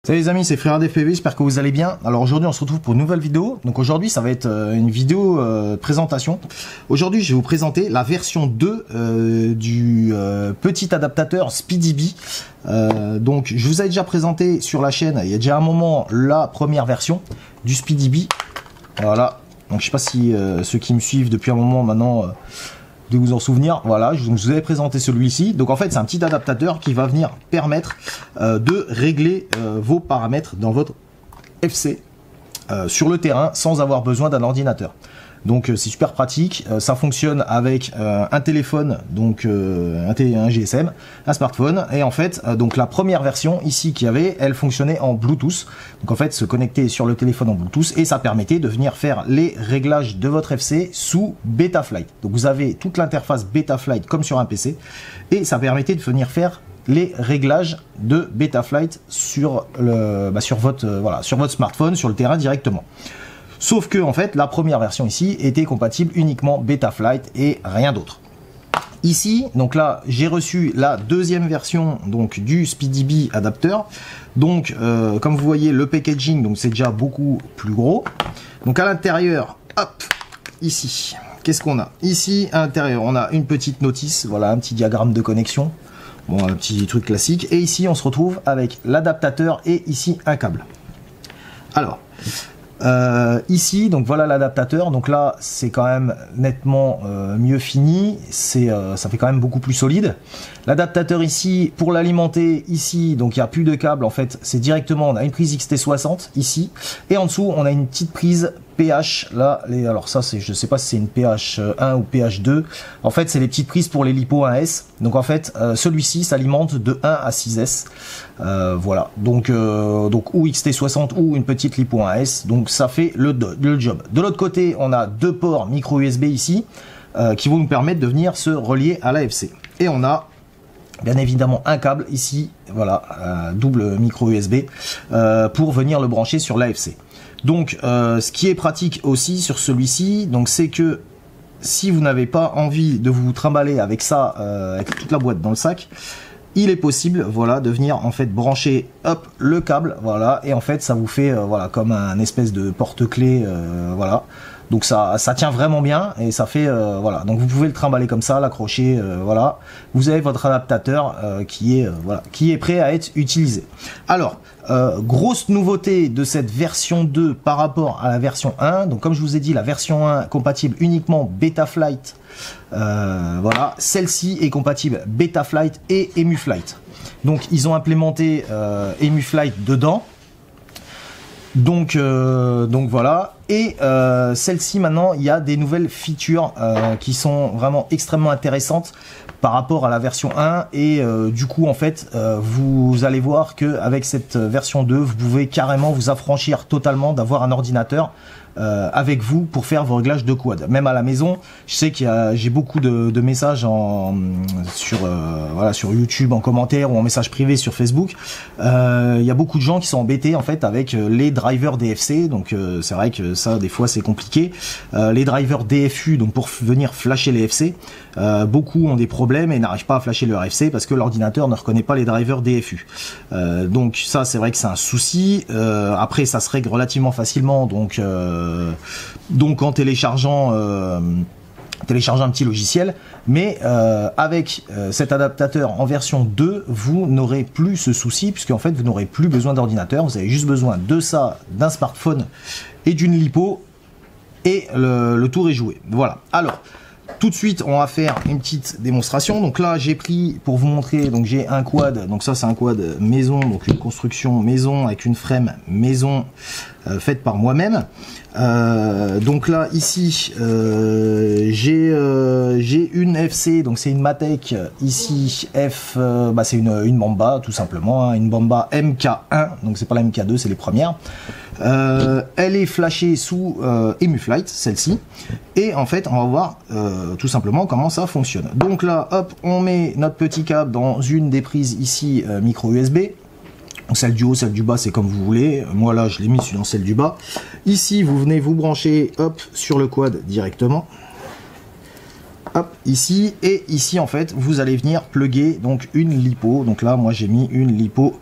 Salut les amis, c'est Frère DFPV, j'espère que vous allez bien. Alors aujourd'hui on se retrouve pour une nouvelle vidéo. Donc aujourd'hui ça va être une vidéo présentation. Aujourd'hui je vais vous présenter la version 2 du petit adaptateur SpeedyBee. Donc je vous ai déjà présenté sur la chaîne, il y a déjà un moment, la première version du SpeedyBee. Voilà, donc je sais pas si ceux qui me suivent depuis un moment maintenant de vous en souvenir. Voilà, je vous avais présenté celui-ci. Donc en fait c'est un petit adaptateur qui va venir permettre de régler vos paramètres dans votre FC sur le terrain sans avoir besoin d'un ordinateur. Donc c'est super pratique, ça fonctionne avec un téléphone, donc un GSM, un smartphone, et en fait donc la première version ici qu'il y avait, elle fonctionnait en Bluetooth, donc en fait se connecter sur le téléphone en Bluetooth, et ça permettait de venir faire les réglages de votre FC sous Betaflight. Donc vous avez toute l'interface Betaflight comme sur un PC, et ça permettait de venir faire les réglages de Betaflight sur votre smartphone, sur le terrain directement. Sauf que en fait la première version ici était compatible uniquement Betaflight et rien d'autre. Ici, donc là j'ai reçu la deuxième version donc du SpeedyBee adapteur. Donc comme vous voyez le packaging, donc c'est déjà beaucoup plus gros. Donc à l'intérieur, hop, ici, qu'est-ce qu'on a? Ici à l'intérieur on a une petite notice, voilà, un petit diagramme de connexion. Bon, un petit truc classique. Et ici on se retrouve avec l'adaptateur et ici un câble. Alors ici donc voilà l'adaptateur, donc là c'est quand même nettement mieux fini, ça fait quand même beaucoup plus solide. L'adaptateur ici pour l'alimenter, ici donc il n'y a plus de câble, en fait c'est directement, on a une prise XT60 ici, et en dessous on a une petite prise PH là, alors ça c'est, je sais pas si c'est une PH1 ou PH2, en fait c'est les petites prises pour les lipo 1S. Donc en fait celui-ci s'alimente de 1 à 6S, voilà, donc ou XT60 ou une petite lipo 1S, donc ça fait le job. De l'autre côté on a deux ports micro USB ici qui vont nous permettre de venir se relier à l'AFC, et on a bien évidemment un câble ici, voilà, double micro USB pour venir le brancher sur l'AFC. Donc ce qui est pratique aussi sur celui-ci, donc c'est que si vous n'avez pas envie de vous trimballer avec ça, avec toute la boîte dans le sac, il est possible, voilà, de venir en fait brancher, hop, le câble, voilà, et en fait ça vous fait voilà, comme un espèce de porte-clés, voilà. Donc ça tient vraiment bien, et ça fait voilà, donc vous pouvez le trimballer comme ça, l'accrocher, voilà. Vous avez votre adaptateur qui est prêt à être utilisé. Alors grosse nouveauté de cette version 2 par rapport à la version 1. Donc comme je vous ai dit, la version 1 compatible uniquement Betaflight. Voilà, celle-ci est compatible Betaflight et EmuFlight. Donc ils ont implémenté EmuFlight dedans. Donc voilà, et celle-ci maintenant il y a des nouvelles features qui sont vraiment extrêmement intéressantes par rapport à la version 1, et du coup en fait vous allez voir que avec cette version 2 vous pouvez carrément vous affranchir totalement d'avoir un ordinateur avec vous pour faire vos réglages de quad. Même à la maison, je sais que j'ai beaucoup de messages sur YouTube en commentaire ou en message privé sur Facebook. Il y a beaucoup de gens qui sont embêtés en fait avec les drivers DFC, donc c'est vrai que ça des fois c'est compliqué. Les drivers DFU, donc pour venir flasher les FC, beaucoup ont des problèmes et n'arrivent pas à flasher leur FC parce que l'ordinateur ne reconnaît pas les drivers DFU. Donc ça c'est vrai que c'est un souci. Après ça se règle relativement facilement, donc en téléchargeant un petit logiciel, mais avec cet adaptateur en version 2 vous n'aurez plus ce souci, puisque en fait vous n'aurez plus besoin d'ordinateur, vous avez juste besoin de ça, d'un smartphone et d'une lipo, et le tour est joué. Voilà, alors tout de suite on va faire une petite démonstration. Donc là j'ai pris pour vous montrer, donc j'ai un quad, donc ça c'est un quad maison, donc une construction maison avec une frame maison faite par moi-même. Donc là ici j'ai une FC, donc c'est une Matek ici F, c'est une Bamba tout simplement, hein, une Bamba MK1, donc c'est pas la MK2, c'est les premières. Elle est flashée sous EmuFlight, celle-ci, et en fait on va voir tout simplement comment ça fonctionne. Donc là hop, on met notre petit câble dans une des prises ici micro USB. Celle du haut, celle du bas, c'est comme vous voulez. Moi là je l'ai mis dans celle du bas. Ici vous venez vous brancher hop sur le quad directement. hop, ici, et ici en fait vous allez venir plugger donc une lipo. Donc là moi j'ai mis une lipo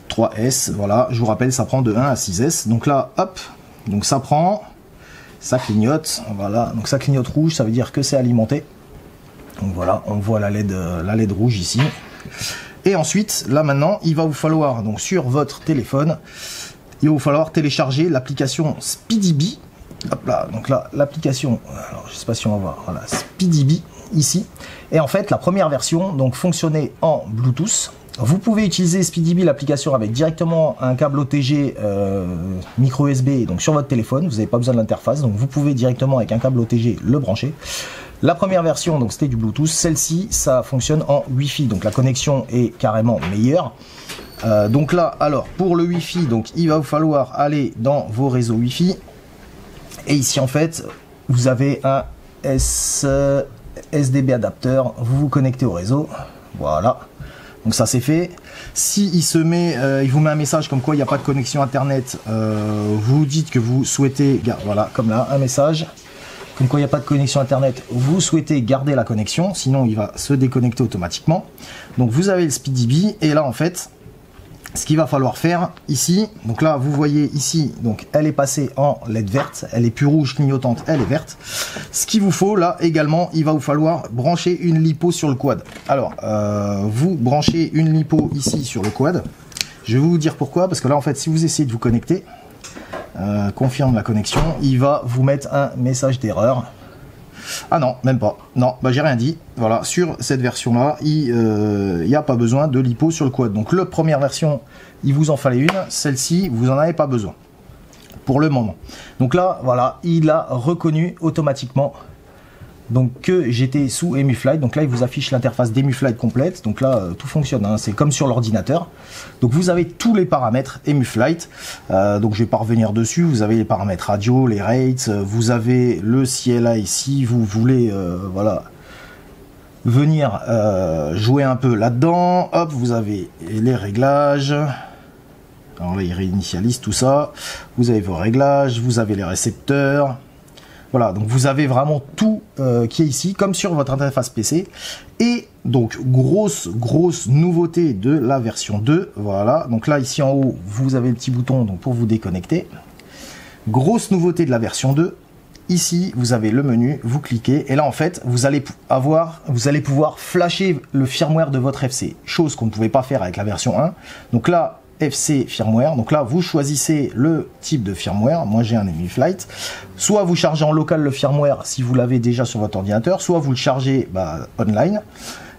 3S, voilà, je vous rappelle ça prend de 1 à 6S. Donc là hop, donc ça prend, ça clignote, voilà, donc ça clignote rouge, ça veut dire que c'est alimenté. Donc voilà, on voit la LED rouge ici. Et ensuite, là maintenant, il va vous falloir, donc sur votre téléphone, il va vous falloir télécharger l'application SpeedyBee. Hop là, donc là, l'application, alors je sais pas si on va voir, voilà, SpeedyBee ici. Et en fait, la première version, donc fonctionnait en Bluetooth. Vous pouvez utiliser SpeedyBee, l'application, avec directement un câble OTG micro USB, donc sur votre téléphone. Vous n'avez pas besoin de l'interface, donc vous pouvez directement avec un câble OTG le brancher. La première version, donc c'était du Bluetooth. Celle-ci, ça fonctionne en Wi-Fi, donc la connexion est carrément meilleure. Donc là, alors pour le Wi-Fi, donc il va vous falloir aller dans vos réseaux Wi-Fi. Et ici, en fait, vous avez un SDB adapteur. Vous vous connectez au réseau. Voilà. Donc ça c'est fait. Si il vous met un message comme quoi il n'y a pas de connexion internet, vous dites que vous souhaitez, voilà, comme là, un message. Comme quoi il n'y a pas de connexion internet, vous souhaitez garder la connexion, sinon il va se déconnecter automatiquement. Donc vous avez le SpeedyBee, et là en fait, ce qu'il va falloir faire ici, donc là vous voyez ici, donc elle est passée en LED verte, elle est plus rouge clignotante, elle est verte. Ce qu'il vous faut là également, il va vous falloir brancher une lipo sur le quad. Alors vous branchez une lipo ici sur le quad. Je vais vous dire pourquoi, parce que là en fait si vous essayez de vous connecter, confirme la connexion, il va vous mettre un message d'erreur. Ah non, même pas. Non, bah j'ai rien dit. Voilà, sur cette version là, il n'y a pas besoin de lipo sur le quad. Donc la première version, il vous en fallait une. Celle-ci, vous n'en avez pas besoin pour le moment. Donc là, voilà, il a reconnu automatiquement donc que j'étais sous EmuFlight. Donc là il vous affiche l'interface d'EmuFlight complète. Donc là tout fonctionne, hein. C'est comme sur l'ordinateur. Donc vous avez tous les paramètres EmuFlight. Donc je vais pas revenir dessus. Vous avez les paramètres radio, les rates, vous avez le CLI si vous voulez voilà, venir jouer un peu là-dedans. Hop, vous avez les réglages. Alors là il réinitialise tout ça. Vous avez vos réglages, vous avez les récepteurs. Voilà, donc vous avez vraiment tout qui est ici, comme sur votre interface PC. Et donc, grosse nouveauté de la version 2. Voilà, donc là, ici en haut, vous avez le petit bouton donc, pour vous déconnecter. Grosse nouveauté de la version 2. Ici, vous avez le menu, vous cliquez. Et là, en fait, vous allez pouvoir flasher le firmware de votre FC. Chose qu'on ne pouvait pas faire avec la version 1. Donc là, FC firmware, donc là vous choisissez le type de firmware. Moi j'ai un EmuFlight. Soit vous chargez en local le firmware si vous l'avez déjà sur votre ordinateur, soit vous le chargez online.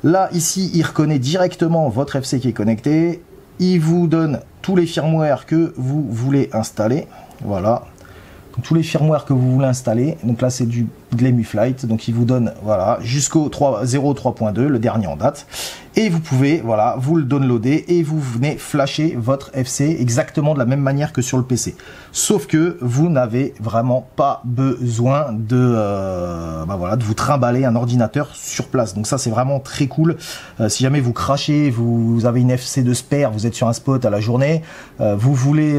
Là ici il reconnaît directement votre FC qui est connecté, il vous donne tous les firmwares que vous voulez installer. Voilà, donc, tous les firmwares que vous voulez installer. Donc là c'est de l'EmuFlight, donc il vous donne voilà jusqu'au 0.3.2, le dernier en date. Et vous pouvez, voilà, vous le downloader et vous venez flasher votre FC exactement de la même manière que sur le PC. Sauf que vous n'avez vraiment pas besoin de, voilà, de vous trimballer un ordinateur sur place. Donc ça, c'est vraiment très cool. Si jamais vous crachez, vous avez une FC de spare, vous êtes sur un spot à la journée, vous voulez,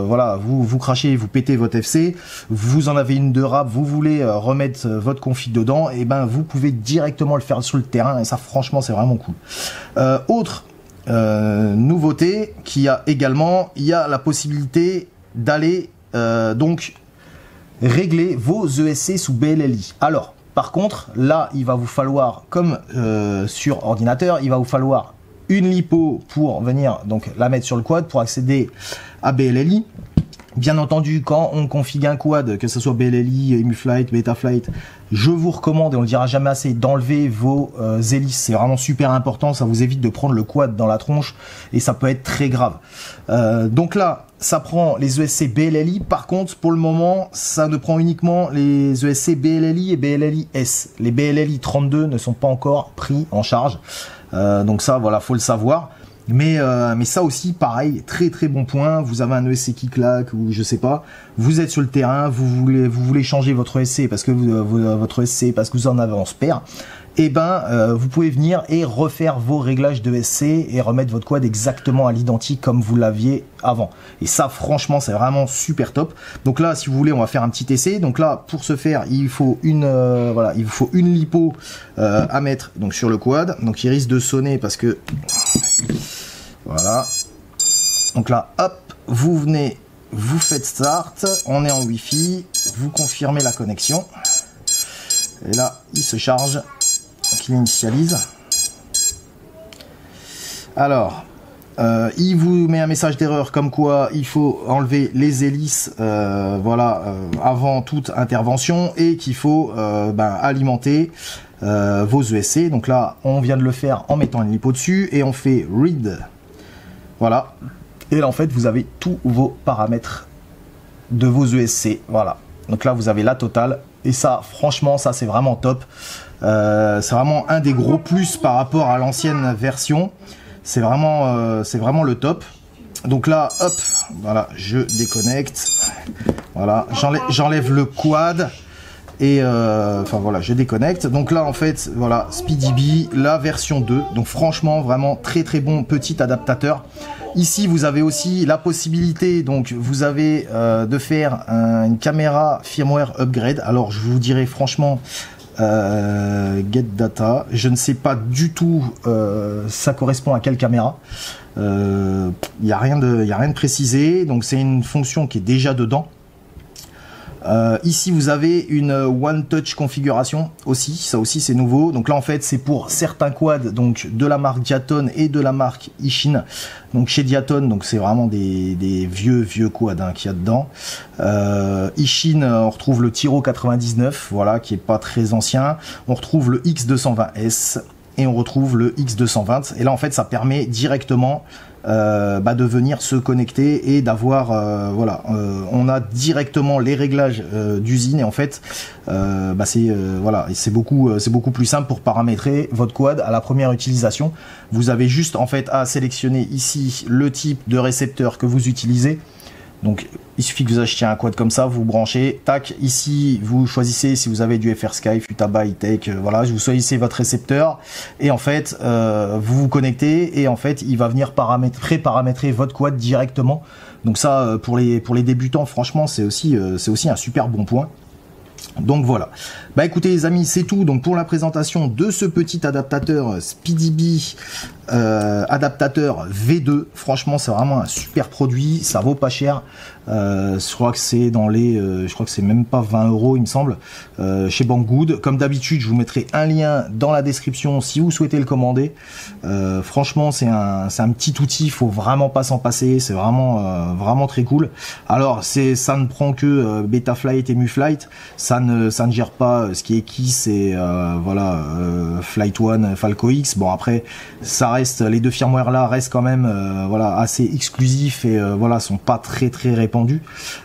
voilà, vous crachez, vous pétez votre FC, vous en avez une de rab, vous voulez remettre votre config dedans, et ben vous pouvez directement le faire sur le terrain. Et ça, franchement, c'est vraiment cool. Autre nouveauté qu'il y a également, il y a la possibilité d'aller donc régler vos ESC sous BLLI. Alors par contre là il va vous falloir, comme sur ordinateur, il va vous falloir une lipo pour venir donc la mettre sur le quad pour accéder à BLLI. Bien entendu, quand on configure un quad, que ce soit BLLI, EmuFlight, Betaflight, je vous recommande, et on le dira jamais assez, d'enlever vos hélices. C'est vraiment super important, ça vous évite de prendre le quad dans la tronche et ça peut être très grave. Donc là, ça prend les ESC BLLI. Par contre, pour le moment, ça ne prend uniquement les ESC BLLI et BLLI S. Les BLLI 32 ne sont pas encore pris en charge. Donc ça, voilà, faut le savoir. Mais ça aussi, pareil, très très bon point. Vous avez un ESC qui claque ou je sais pas. Vous êtes sur le terrain, vous voulez changer votre ESC parce que votre ESC parce que vous en avez en spare. Et ben, vous pouvez venir et refaire vos réglages de ESC et remettre votre quad exactement à l'identique comme vous l'aviez avant. Et ça, franchement, c'est vraiment super top. Donc là, si vous voulez, on va faire un petit essai. Donc là, pour ce faire, il faut une voilà, il vous faut une lipo à mettre donc sur le quad. Donc il risque de sonner parce que voilà. Donc là, hop, vous venez, vous faites start, on est en Wi-Fi, vous confirmez la connexion. Et là, il se charge, donc il initialise. Alors, il vous met un message d'erreur comme quoi il faut enlever les hélices voilà, avant toute intervention et qu'il faut alimenter vos ESC. Donc là, on vient de le faire en mettant une lipo dessus et on fait read. Voilà, et là en fait vous avez tous vos paramètres de vos ESC, voilà. Donc là vous avez la totale, et ça franchement ça c'est vraiment top. C'est vraiment un des gros plus par rapport à l'ancienne version. C'est vraiment le top. Donc là hop, voilà, je déconnecte, voilà, j'enlève le quad. Et enfin voilà, je déconnecte. Donc là en fait voilà, SpeedyBee, la version 2. Donc franchement vraiment très très bon petit adaptateur. Ici vous avez aussi la possibilité, donc vous avez de faire une caméra firmware upgrade. Alors je vous dirais franchement get data, je ne sais pas du tout ça correspond à quelle caméra. Il n'y a rien de précisé. Donc c'est une fonction qui est déjà dedans. Ici vous avez une One Touch configuration aussi, ça aussi c'est nouveau. Donc là en fait c'est pour certains quads donc de la marque Diaton et de la marque Ishin. Donc chez Diaton, donc c'est vraiment des vieux quads hein, qu'il y a dedans. Ishin, on retrouve le Tyro 99, voilà, qui est pas très ancien. On retrouve le X220S et on retrouve le X220. Et là en fait ça permet directement de venir se connecter et d'avoir voilà, on a directement les réglages d'usine, et en fait voilà, c'est beaucoup plus simple pour paramétrer votre quad à la première utilisation. Vous avez juste en fait à sélectionner ici le type de récepteur que vous utilisez. Donc il suffit que vous achetiez un quad comme ça, vous branchez, tac, ici vous choisissez si vous avez du FrSky, Futaba, E-Tech, voilà, vous choisissez votre récepteur et en fait vous vous connectez et en fait il va venir pré-paramétrer votre quad directement. Donc ça pour les débutants franchement c'est aussi un super bon point. Donc voilà, bah écoutez les amis, c'est tout donc pour la présentation de ce petit adaptateur SpeedyBee adaptateur V2. Franchement c'est vraiment un super produit, ça vaut pas cher. Je crois que c'est dans les je crois que c'est même pas 20 € il me semble, chez Banggood. Comme d'habitude je vous mettrai un lien dans la description si vous souhaitez le commander. Franchement c'est un petit outil, il faut vraiment pas s'en passer, c'est vraiment très cool. Alors ça ne prend que Betaflight et MuFlight, ça ne gère pas ce qui est Kiss et voilà, Flight One, Falco X. Bon après ça reste, les deux firmware là restent quand même voilà, assez exclusifs et voilà, sont pas très répandus.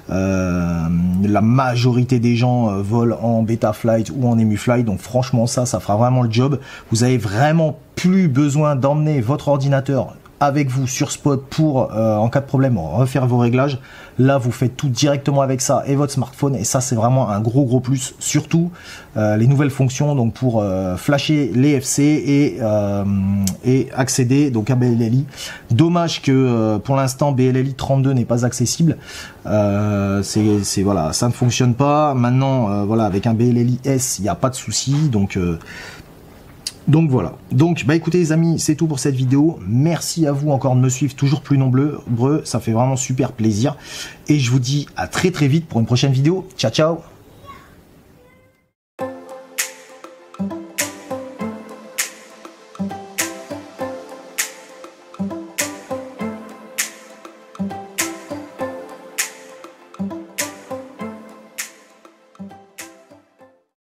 La majorité des gens volent en Betaflight ou en EmuFlight, donc franchement ça fera vraiment le job. Vous avez vraiment plus besoin d'emmener votre ordinateur avec vous sur spot pour en cas de problème refaire vos réglages. Là vous faites tout directement avec ça et votre smartphone, et ça c'est vraiment un gros plus. Surtout les nouvelles fonctions donc pour flasher les FC et accéder donc à BLLI. Dommage que pour l'instant BLLI 32 n'est pas accessible. C'est voilà, ça ne fonctionne pas maintenant. Voilà, avec un BLLI S il n'y a pas de souci, donc voilà. Donc bah écoutez les amis, c'est tout pour cette vidéo. Merci à vous encore de me suivre toujours plus nombreux, ça fait vraiment super plaisir. Et je vous dis à très vite pour une prochaine vidéo. Ciao ciao.